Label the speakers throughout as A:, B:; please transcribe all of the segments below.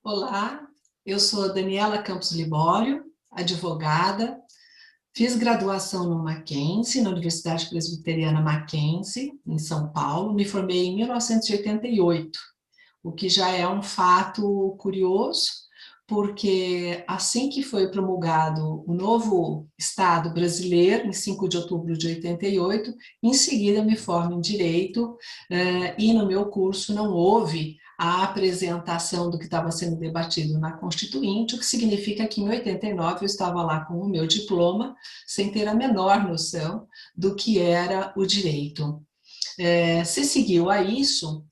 A: Olá, eu sou Daniela Campos Libório, advogada, fiz graduação no Mackenzie, na Universidade Presbiteriana Mackenzie, em São Paulo, me formei em 1988, o que já é um fato curioso, porque assim que foi promulgado o novo Estado brasileiro, em 5 de outubro de 88, em seguida me formo em Direito, e no meu curso não houve a apresentação do que estava sendo debatido na Constituinte, o que significa que em 89 eu estava lá com o meu diploma, sem ter a menor noção do que era o direito. Se seguiu a isso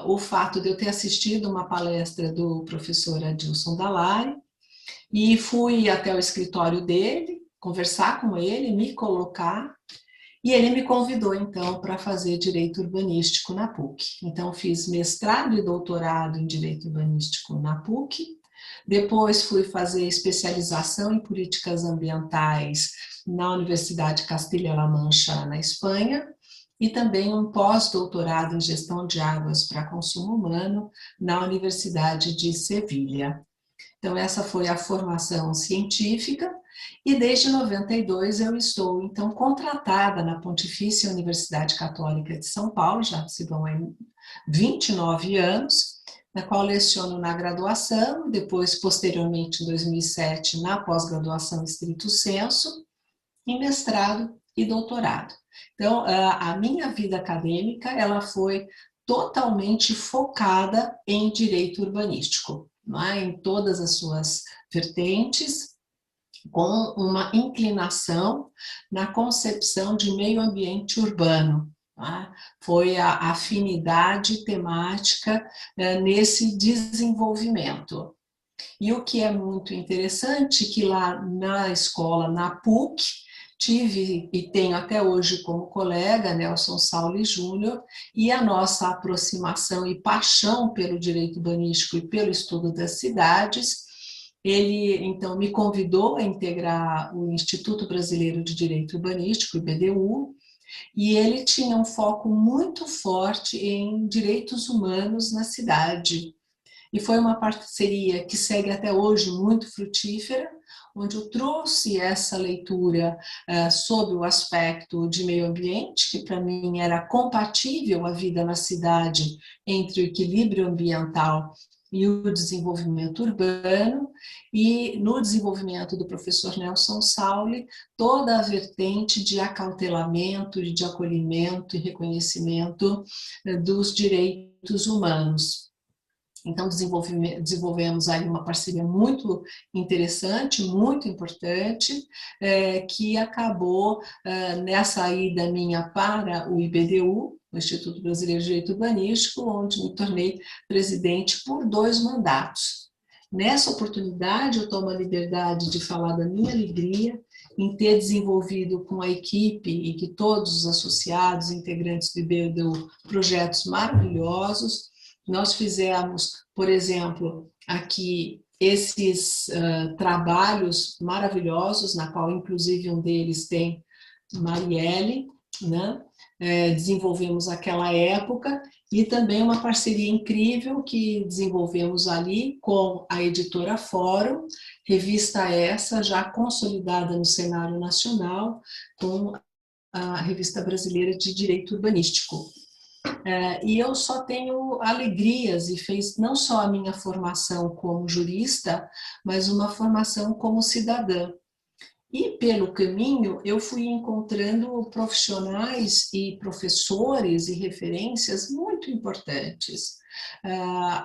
A: o fato de eu ter assistido uma palestra do professor Adilson Dalari e fui até o escritório dele, conversar com ele, me colocar, e ele me convidou, então, para fazer Direito Urbanístico na PUC. Então, fiz mestrado e doutorado em Direito Urbanístico na PUC, depois fui fazer especialização em Políticas Ambientais na Universidade Castilla-La Mancha, na Espanha, e também um pós-doutorado em Gestão de Águas para Consumo Humano na Universidade de Sevilha. Então, essa foi a formação científica, e desde 92 eu estou, então, contratada na Pontifícia Universidade Católica de São Paulo, já se vão aí 29 anos, na qual leciono na graduação, depois, posteriormente, em 2007, na pós-graduação estrito sensu, em mestrado e doutorado. Então, a minha vida acadêmica, ela foi totalmente focada em direito urbanístico, não é? Em todas as suas vertentes, com uma inclinação na concepção de meio ambiente urbano. Tá? Foi a afinidade temática nesse desenvolvimento. E o que é muito interessante, que lá na escola, na PUC, tive e tenho até hoje como colega Nelson Sauli Júnior, e a nossa aproximação e paixão pelo direito urbanístico e pelo estudo das cidades. Ele, então, me convidou a integrar o Instituto Brasileiro de Direito Urbanístico, IBDU, e ele tinha um foco muito forte em direitos humanos na cidade. E foi uma parceria que segue até hoje muito frutífera, onde eu trouxe essa leitura sobre o aspecto de meio ambiente, que para mim era compatível a vida na cidade entre o equilíbrio ambiental e o desenvolvimento urbano, e no desenvolvimento do professor Nelson Sauli, toda a vertente de acautelamento, de acolhimento e reconhecimento dos direitos humanos. Então, desenvolvemos aí uma parceria muito interessante, muito importante, que acabou nessa ida minha para o IBDU, o Instituto Brasileiro de Direito Urbanístico, onde me tornei presidente por 2 mandatos. Nessa oportunidade, eu tomo a liberdade de falar da minha alegria em ter desenvolvido com a equipe e que todos os associados, integrantes do IBDU, projetos maravilhosos. Nós fizemos, por exemplo, aqui esses trabalhos maravilhosos, na qual inclusive um deles tem Marielle, né? Desenvolvemos aquela época, e também uma parceria incrível que desenvolvemos ali com a editora Fórum, revista essa já consolidada no cenário nacional, com a Revista Brasileira de Direito Urbanístico. E eu só tenho alegrias, e fez não só a minha formação como jurista, mas uma formação como cidadã. E pelo caminho eu fui encontrando profissionais e professores e referências muito importantes.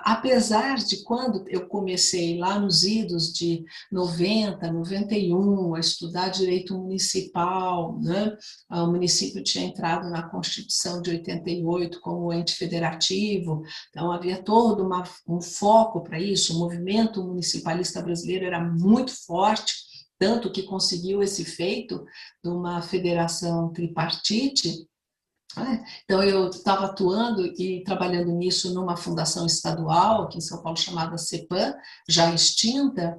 A: Apesar de quando eu comecei lá nos idos de 90, 91, a estudar direito municipal, né? O município tinha entrado na Constituição de 88 como ente federativo, então havia todo um foco para isso, o movimento municipalista brasileiro era muito forte, tanto que conseguiu esse feito de uma federação tripartite. Então, eu estava atuando e trabalhando nisso numa fundação estadual, aqui em São Paulo, chamada CEPAM, já extinta,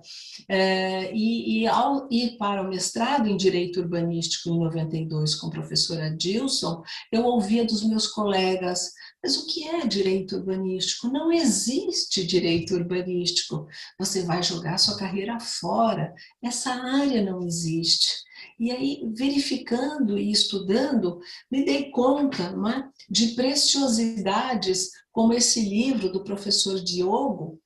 A: e ao ir para o mestrado em Direito Urbanístico em 92 com a professora Dilson, eu ouvia dos meus colegas Mas o que é direito urbanístico? Não existe direito urbanístico. Você vai jogar sua carreira fora. Essa área não existe. E aí, verificando e estudando, me dei conta, não é, de preciosidades como esse livro do professor Diogo,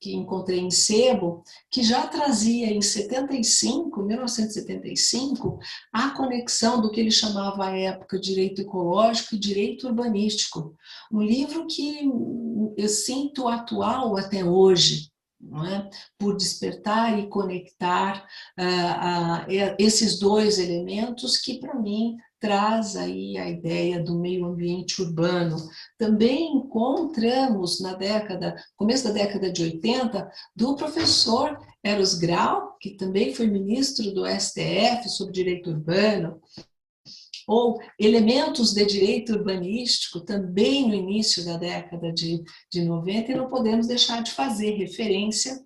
A: que encontrei em sebo, que já trazia em 75, 1975, a conexão do que ele chamava à época direito ecológico e direito urbanístico. Um livro que eu sinto atual até hoje, não é? Por despertar e conectar esses dois elementos que, para mim, traz aí a ideia do meio ambiente urbano. Também encontramos começo da década de 80, do professor Eros Grau, que também foi ministro do STF sobre direito urbano, ou elementos de direito urbanístico, também no início da década de 90, e não podemos deixar de fazer referência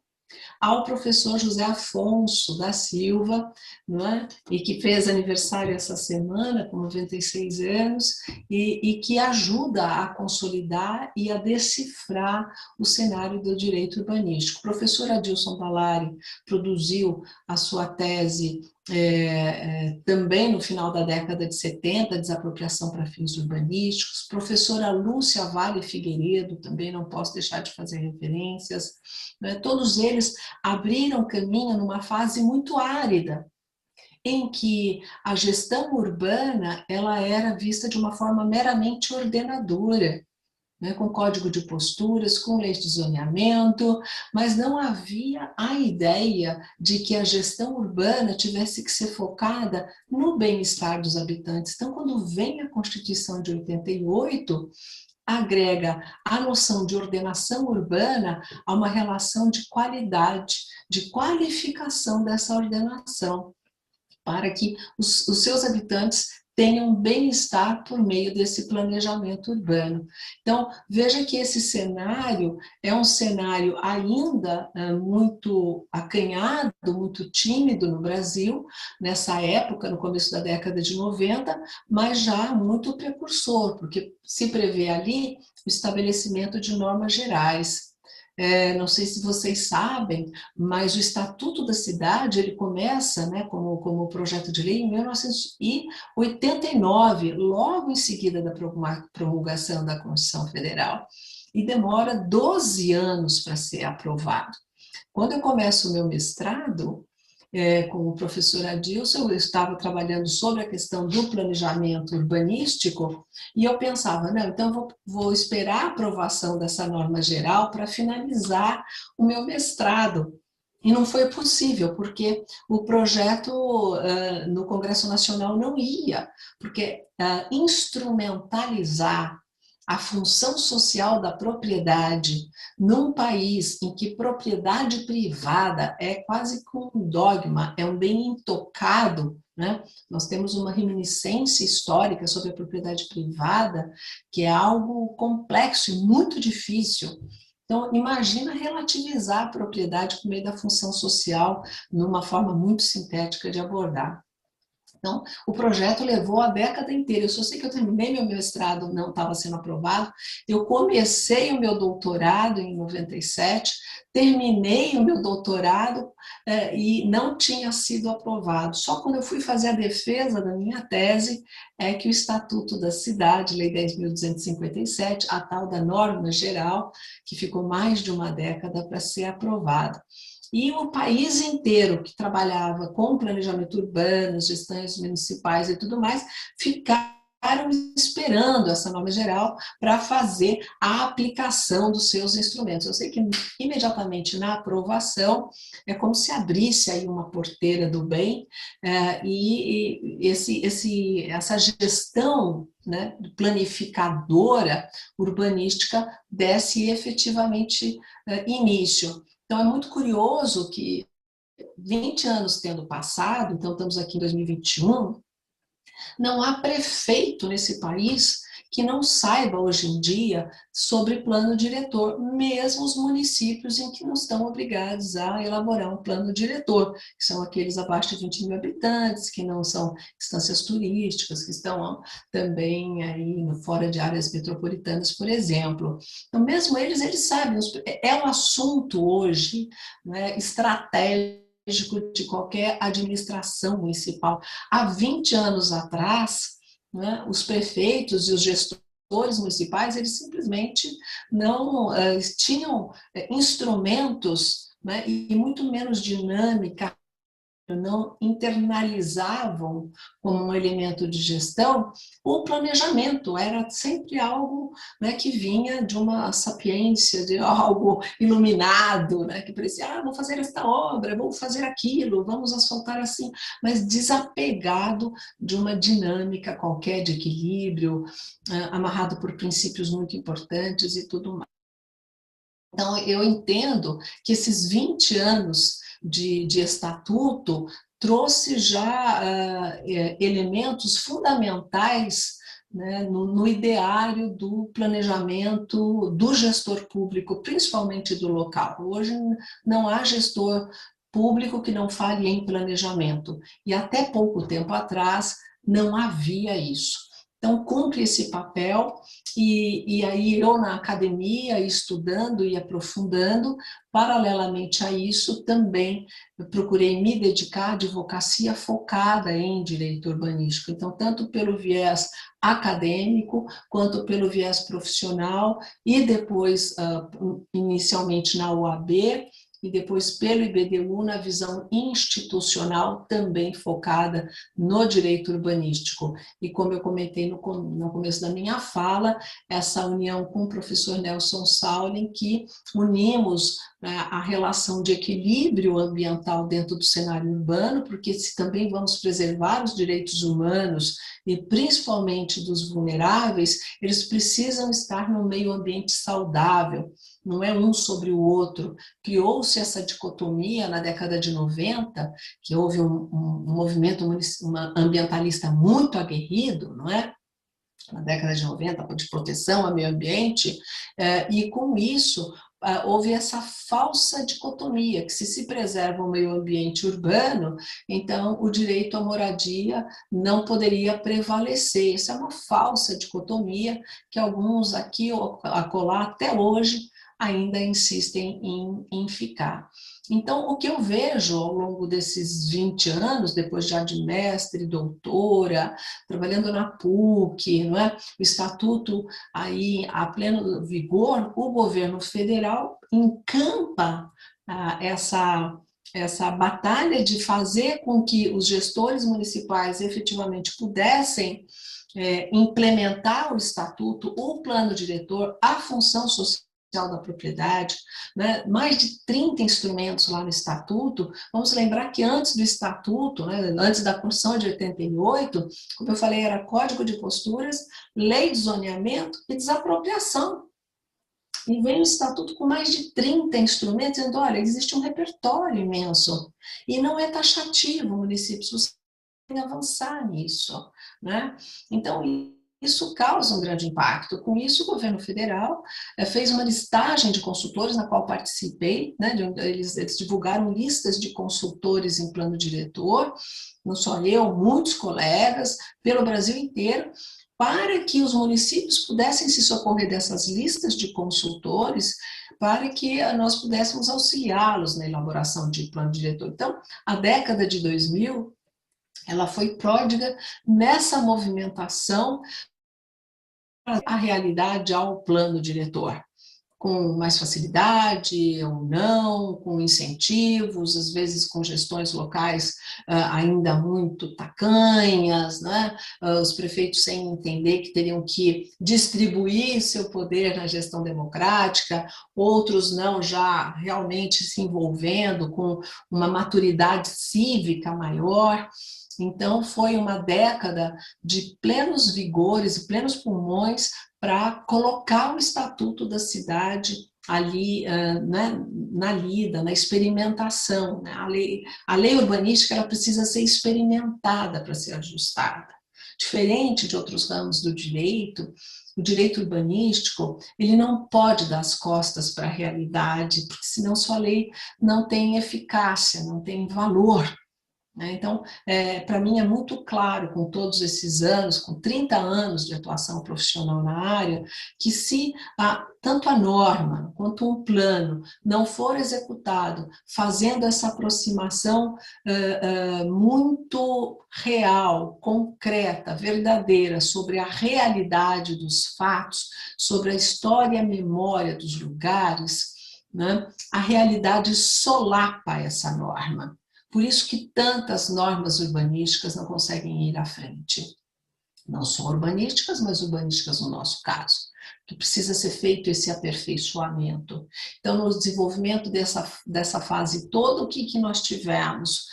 A: ao professor José Afonso da Silva, não é? E que fez aniversário essa semana, com 96 anos, e que ajuda a consolidar e a decifrar o cenário do direito urbanístico. O professor Adilson Ballari produziu a sua tese também no final da década de 70, desapropriação para fins urbanísticos. Professora Lúcia Vale Figueiredo, também não posso deixar de fazer referências. Né? Todos eles abriram caminho numa fase muito árida, em que a gestão urbana ela era vista de uma forma meramente ordenadora, né, com código de posturas, com lei de zoneamento, mas não havia a ideia de que a gestão urbana tivesse que ser focada no bem-estar dos habitantes. Então, quando vem a Constituição de 88, agrega a noção de ordenação urbana a uma relação de qualidade, de qualificação dessa ordenação, para que os seus habitantes tenham bem-estar por meio desse planejamento urbano. Então, veja que esse cenário é um cenário ainda muito acanhado, muito tímido no Brasil, nessa época, no começo da década de 90, mas já muito precursor, porque se prevê ali o estabelecimento de normas gerais. Não sei se vocês sabem, mas o Estatuto da Cidade ele começa, né, como projeto de lei em 1989, logo em seguida da promulgação da Constituição Federal, e demora 12 anos para ser aprovado. Quando eu começo o meu mestrado, com o professor Adilson, eu estava trabalhando sobre a questão do planejamento urbanístico, e eu pensava, não, então vou esperar a aprovação dessa norma geral para finalizar o meu mestrado. E não foi possível, porque o projeto no Congresso Nacional não ia, porque instrumentalizar a função social da propriedade num país em que propriedade privada é quase como um dogma, é um bem intocado, né? Nós temos uma reminiscência histórica sobre a propriedade privada, que é algo complexo e muito difícil. Então, imagina relativizar a propriedade por meio da função social numa forma muito sintética de abordar. Então, o projeto levou a década inteira. Eu só sei que eu terminei meu mestrado, não estava sendo aprovado. Eu comecei o meu doutorado em 97, terminei o meu doutorado e não tinha sido aprovado. Só quando eu fui fazer a defesa da minha tese é que o Estatuto da Cidade, Lei 10.257, a tal da norma geral, que ficou mais de uma década para ser aprovada. E o país inteiro que trabalhava com planejamento urbano, gestões municipais e tudo mais, ficaram esperando essa norma geral para fazer a aplicação dos seus instrumentos. Eu sei que imediatamente na aprovação é como se abrisse aí uma porteira do bem e essa gestão, né, planificadora urbanística desse efetivamente início. Então, é muito curioso que 20 anos tendo passado, então estamos aqui em 2021, não há prefeito nesse país que não saiba hoje em dia sobre plano diretor, mesmo os municípios em que não estão obrigados a elaborar um plano diretor, que são aqueles abaixo de 20 mil habitantes, que não são instâncias turísticas, que estão também aí fora de áreas metropolitanas, por exemplo. Então, mesmo eles sabem, é um assunto hoje, né, estratégico de qualquer administração municipal. Há 20 anos atrás, né, os prefeitos e os gestores municipais, eles simplesmente não tinham instrumentos, né, e muito menos dinâmica, não internalizavam como um elemento de gestão o planejamento, era sempre algo, né, que vinha de uma sapiência, de algo iluminado, né, que parecia, vou fazer esta obra, vou fazer aquilo, vamos asfaltar assim, mas desapegado de uma dinâmica qualquer de equilíbrio, amarrado por princípios muito importantes e tudo mais. Então, eu entendo que esses 20 anos de estatuto trouxe já elementos fundamentais, né, no ideário do planejamento do gestor público, principalmente do local. Hoje não há gestor público que não fale em planejamento, e até pouco tempo atrás não havia isso. Então, cumpre esse papel, e aí eu na academia, estudando e aprofundando, paralelamente a isso, também procurei me dedicar à advocacia focada em direito urbanístico. Então, tanto pelo viés acadêmico, quanto pelo viés profissional, e depois, inicialmente na OAB, e depois pelo IBDU na visão institucional, também focada no direito urbanístico. E como eu comentei no começo da minha fala, essa união com o professor Nelson Saulin, que unimos a relação de equilíbrio ambiental dentro do cenário urbano, porque se também vamos preservar os direitos humanos, e principalmente dos vulneráveis, eles precisam estar no meio ambiente saudável, não é um sobre o outro. Criou-se essa dicotomia na década de 90, que houve um movimento ambientalista muito aguerrido, não é? Na década de 90, de proteção ao meio ambiente, e com isso houve essa falsa dicotomia, que se preserva o meio ambiente urbano, então o direito à moradia não poderia prevalecer. Isso é uma falsa dicotomia que alguns aqui ou acolá até hoje ainda insistem em ficar. Então, o que eu vejo ao longo desses 20 anos, depois já de mestre, doutora, trabalhando na PUC, não é? O estatuto aí a pleno vigor, o governo federal encampa essa batalha de fazer com que os gestores municipais efetivamente pudessem implementar o estatuto, o plano diretor, a função social da propriedade, né? Mais de 30 instrumentos lá no Estatuto. Vamos lembrar que antes do Estatuto, né, antes da Constituição de 88, como eu falei, era Código de Posturas, Lei de Zoneamento e Desapropriação. E vem o Estatuto com mais de 30 instrumentos, dizendo, olha, existe um repertório imenso, e não é taxativo, municípios, você tem que avançar nisso, né? Então, isso causa um grande impacto. Com isso, o governo federal fez uma listagem de consultores, na qual participei, né? Eles divulgaram listas de consultores em plano diretor, não só eu, muitos colegas, pelo Brasil inteiro, para que os municípios pudessem se socorrer dessas listas de consultores, para que nós pudéssemos auxiliá-los na elaboração de plano diretor. Então, a década de 2000, ela foi pródiga nessa movimentação a realidade ao plano diretor, com mais facilidade ou não, com incentivos, às vezes com gestões locais ainda muito tacanhas, né? Os prefeitos sem entender que teriam que distribuir seu poder na gestão democrática, outros não, já realmente se envolvendo com uma maturidade cívica maior. Então, foi uma década de plenos vigores e plenos pulmões para colocar o estatuto da cidade ali, né, na lida, na experimentação. Né? A lei urbanística ela precisa ser experimentada para ser ajustada. Diferente de outros ramos do direito, o direito urbanístico, ele não pode dar as costas para a realidade, porque senão sua lei não tem eficácia, não tem valor. Então, para mim é muito claro, com todos esses anos, com 30 anos de atuação profissional na área, que se tanto a norma quanto um plano não for executado fazendo essa aproximação muito real, concreta, verdadeira, sobre a realidade dos fatos, sobre a história e a memória dos lugares, né, a realidade solapa essa norma. Por isso que tantas normas urbanísticas não conseguem ir à frente. Não só urbanísticas, mas urbanísticas no nosso caso, que precisa ser feito esse aperfeiçoamento. Então, no desenvolvimento dessa fase toda, o que nós tivemos?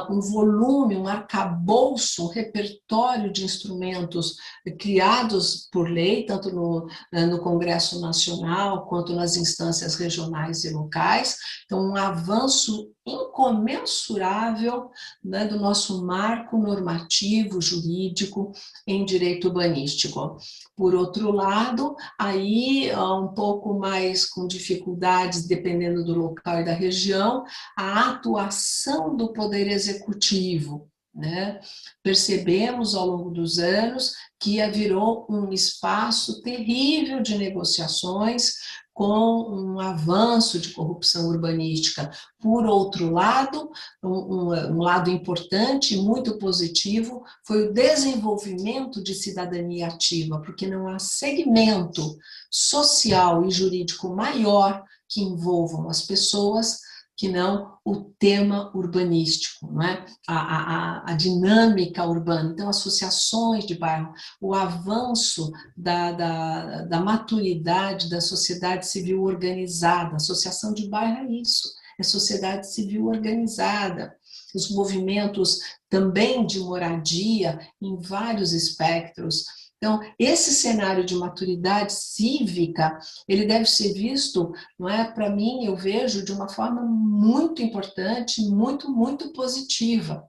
A: Um volume, um arcabouço, um repertório de instrumentos criados por lei, tanto no Congresso Nacional, quanto nas instâncias regionais e locais. Então, um avanço incomensurável, né, do nosso marco normativo, jurídico, em direito urbanístico. Por outro lado, aí um pouco mais com dificuldades, dependendo do local e da região, a atuação do Poder Executivo, né? Percebemos ao longo dos anos que virou um espaço terrível de negociações, com um avanço de corrupção urbanística. Por outro lado, um lado importante, muito positivo, foi o desenvolvimento de cidadania ativa, porque não há segmento social e jurídico maior que envolvam as pessoas que não o tema urbanístico, não é? A dinâmica urbana. Então, associações de bairro, o avanço da maturidade da sociedade civil organizada. Associação de bairro é isso, é sociedade civil organizada. Os movimentos também de moradia em vários espectros. Então, esse cenário de maturidade cívica, ele deve ser visto, não é? Para mim, eu vejo de uma forma muito importante, muito positiva.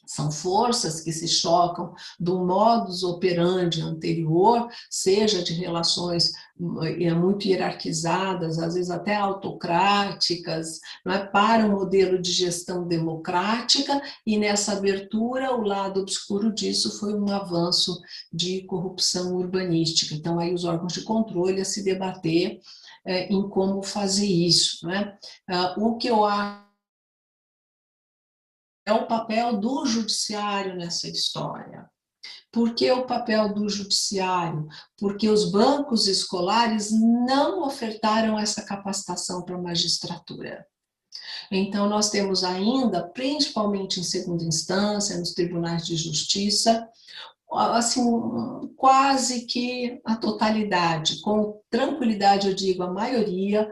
A: São forças que se chocam do modus operandi anterior, seja de relações muito hierarquizadas, às vezes até autocráticas, não é? Para um modelo de gestão democrática, e nessa abertura, o lado obscuro disso foi um avanço de corrupção urbanística. Então, aí os órgãos de controle a se debater em como fazer isso, não é? O que eu acho é o papel do judiciário nessa história. Por que o papel do judiciário? Porque os bancos escolares não ofertaram essa capacitação para a magistratura. Então, nós temos ainda, principalmente em segunda instância, nos tribunais de justiça, assim, quase que a totalidade, com tranquilidade eu digo, a maioria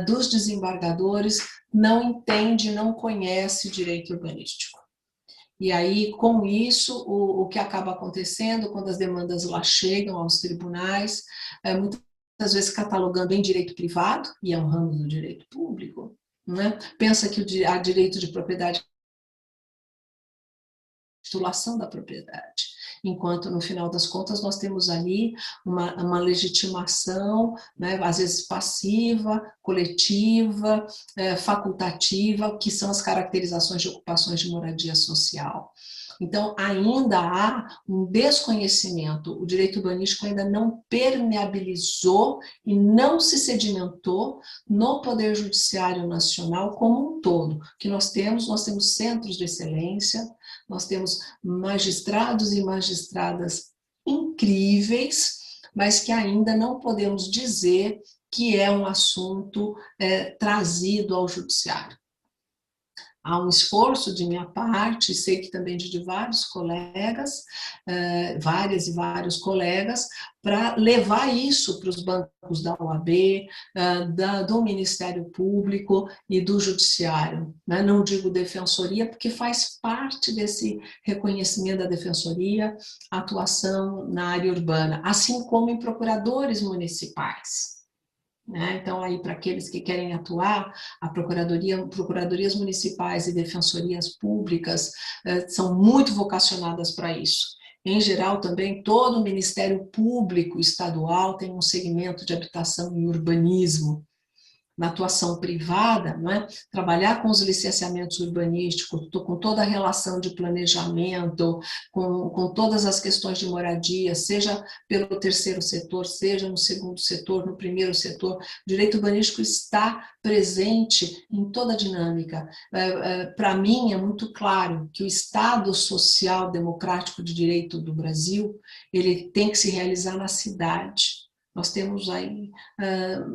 A: dos desembargadores não entende, não conhece direito urbanístico. E aí, com isso, o que acaba acontecendo quando as demandas lá chegam aos tribunais, muitas vezes catalogando em direito privado, e é um ramo do direito público, né? Pensa que há direito de propriedade, titulação da propriedade, enquanto no final das contas nós temos ali uma legitimação, né, às vezes passiva, coletiva, facultativa, que são as caracterizações de ocupações de moradia social. Então, ainda há um desconhecimento, o direito urbanístico ainda não permeabilizou e não se sedimentou no Poder Judiciário Nacional como um todo. Que nós temos centros de excelência, nós temos magistrados e magistradas incríveis, mas que ainda não podemos dizer que é um assunto trazido ao judiciário. Há um esforço de minha parte, sei que também de vários colegas, várias e vários colegas, para levar isso para os bancos da OAB, do Ministério Público e do Judiciário. Né? Não digo defensoria, porque faz parte desse reconhecimento da defensoria, atuação na área urbana, assim como em procuradores municipais. Então, aí, para aqueles que querem atuar, a procuradorias municipais e defensorias públicas são muito vocacionadas para isso. Em geral, também, todo o Ministério Público Estadual tem um segmento de habitação e urbanismo. Na atuação privada, não é? Trabalhar com os licenciamentos urbanísticos, com toda a relação de planejamento, com todas as questões de moradia, seja pelo terceiro setor, seja no segundo setor, no primeiro setor, o direito urbanístico está presente em toda a dinâmica. Para mim, é muito claro que o Estado social democrático de direito do Brasil, ele tem que se realizar na cidade. Nós temos aí,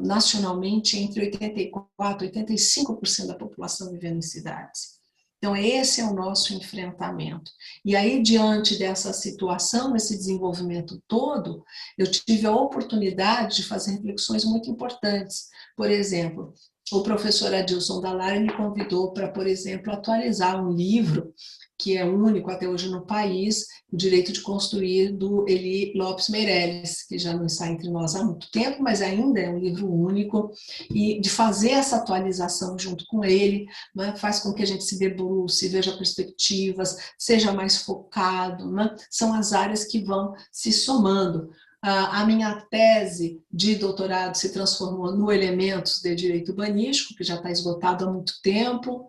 A: nacionalmente, entre 84% e 85% da população vivendo em cidades. Então, esse é o nosso enfrentamento. E aí, diante dessa situação, desse desenvolvimento todo, eu tive a oportunidade de fazer reflexões muito importantes. Por exemplo, o professor Adilson Dallari me convidou para, por exemplo, atualizar um livro que é único até hoje no país, o Direito de Construir, do Eli Lopes Meireles, que já não está entre nós há muito tempo, mas ainda é um livro único, e de fazer essa atualização junto com ele, né, faz com que a gente se debruce, veja perspectivas, seja mais focado, né, são as áreas que vão se somando. A minha tese de doutorado se transformou no Elementos de Direito Urbanístico, que já está esgotado há muito tempo,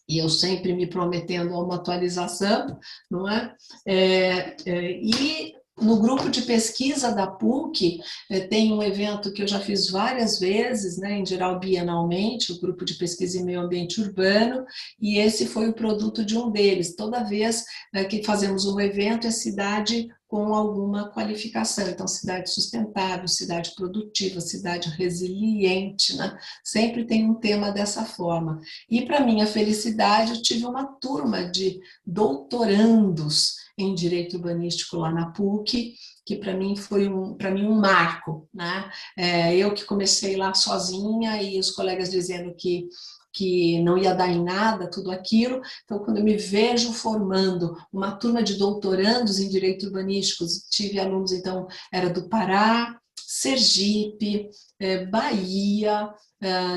A: e eu sempre me prometendo uma atualização, não é? E no grupo de pesquisa da PUC, tem um evento que eu já fiz várias vezes, né, em geral bienalmente, o grupo de pesquisa em meio ambiente urbano, e esse foi o produto de um deles. Toda vez que fazemos um evento, é cidade com alguma qualificação, então cidade sustentável, cidade produtiva, cidade resiliente, né? Sempre tem um tema dessa forma. E para minha felicidade, eu tive uma turma de doutorandos em Direito Urbanístico lá na PUC, que para mim foi um marco, né? Eu que comecei lá sozinha e os colegas dizendo que não ia dar em nada, tudo aquilo. Então, quando eu me vejo formando uma turma de doutorandos em Direito Urbanístico, tive alunos, então, era do Pará, Sergipe, Bahia,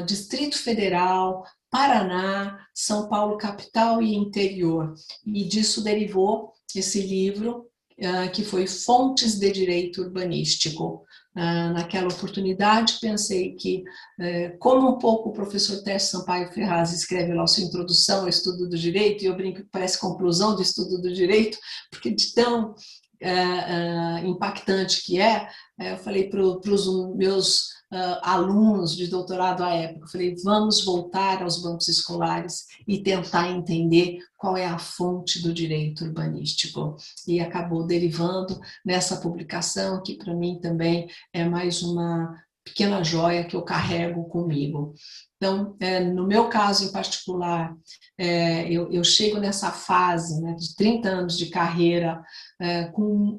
A: Distrito Federal, Paraná, São Paulo capital e interior. E disso derivou esse livro, que foi Fontes de Direito Urbanístico. Naquela oportunidade, pensei que, como um pouco o professor Tércio Sampaio Ferraz escreve lá a sua introdução ao estudo do direito, e eu brinco que parece conclusão do estudo do direito, porque de tão impactante que eu falei para os meus alunos de doutorado à época, eu falei, vamos voltar aos bancos escolares e tentar entender qual é a fonte do direito urbanístico. E acabou derivando nessa publicação, que para mim também é mais uma pequena joia que eu carrego comigo. Então, no meu caso em particular, eu chego nessa fase, né, de 30 anos de carreira, com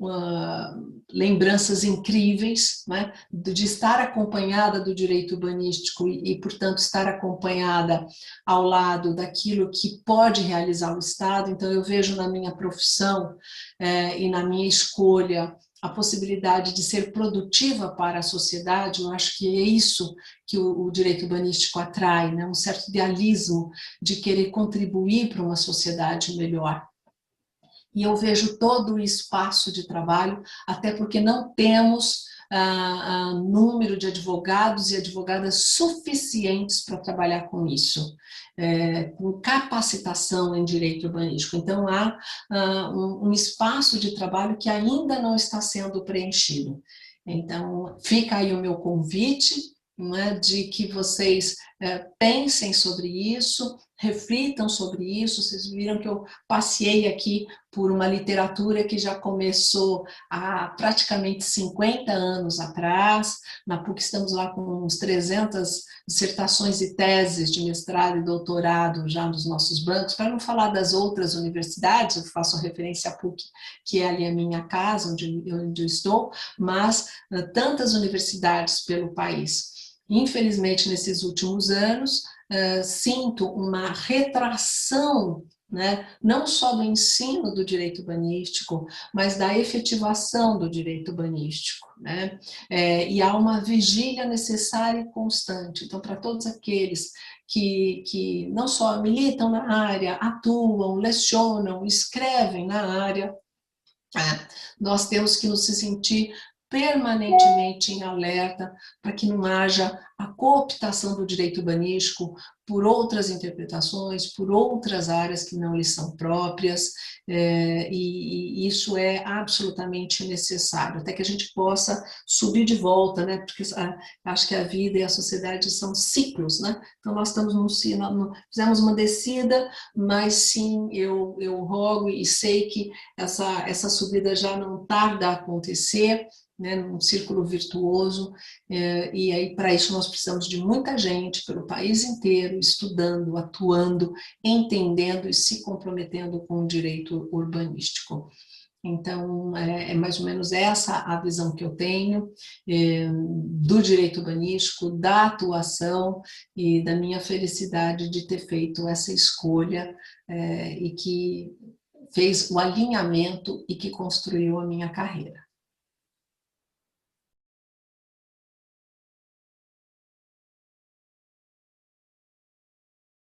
A: lembranças incríveis, né, de estar acompanhada do direito urbanístico e, portanto, estar acompanhada ao lado daquilo que pode realizar o Estado. Então, eu vejo na minha profissão e na minha escolha a possibilidade de ser produtiva para a sociedade. Eu acho que é isso que o direito urbanístico atrai, né? Um certo idealismo de querer contribuir para uma sociedade melhor. E eu vejo todo o espaço de trabalho, até porque não temos número de advogados e advogadas suficientes para trabalhar com isso, com capacitação em direito urbanístico. Então, há um espaço de trabalho que ainda não está sendo preenchido. Então, fica aí o meu convite, né, de que vocês pensem sobre isso, reflitam sobre isso. Vocês viram que eu passeei aqui por uma literatura que já começou há praticamente 50 anos atrás. Na PUC estamos lá com uns 300 dissertações e teses de mestrado e doutorado já nos nossos bancos, para não falar das outras universidades. Eu faço referência à PUC, que é ali a minha casa, onde eu estou, mas tantas universidades pelo país. Infelizmente, nesses últimos anos, sinto uma retração, né, não só do ensino do direito urbanístico, mas da efetivação do direito urbanístico, né? E há uma vigília necessária e constante. Então, para todos aqueles que não só militam na área, atuam, lecionam, escrevem na área, Nós temos que nos sentir permanentemente em alerta para que não haja a cooptação do direito urbanístico por outras interpretações, por outras áreas que não lhe são próprias, e isso é absolutamente necessário, até que a gente possa subir de volta, né? Porque acho que a vida e a sociedade são ciclos, né? Então nós estamos fizemos uma descida, mas sim, eu rogo e sei que essa subida já não tarda a acontecer, né, num círculo virtuoso, e aí para isso nós precisamos de muita gente pelo país inteiro, estudando, atuando, entendendo e se comprometendo com o direito urbanístico. Então, é mais ou menos essa a visão que eu tenho do direito urbanístico, da atuação e da minha felicidade de ter feito essa escolha e que fez o alinhamento e que construiu a minha carreira.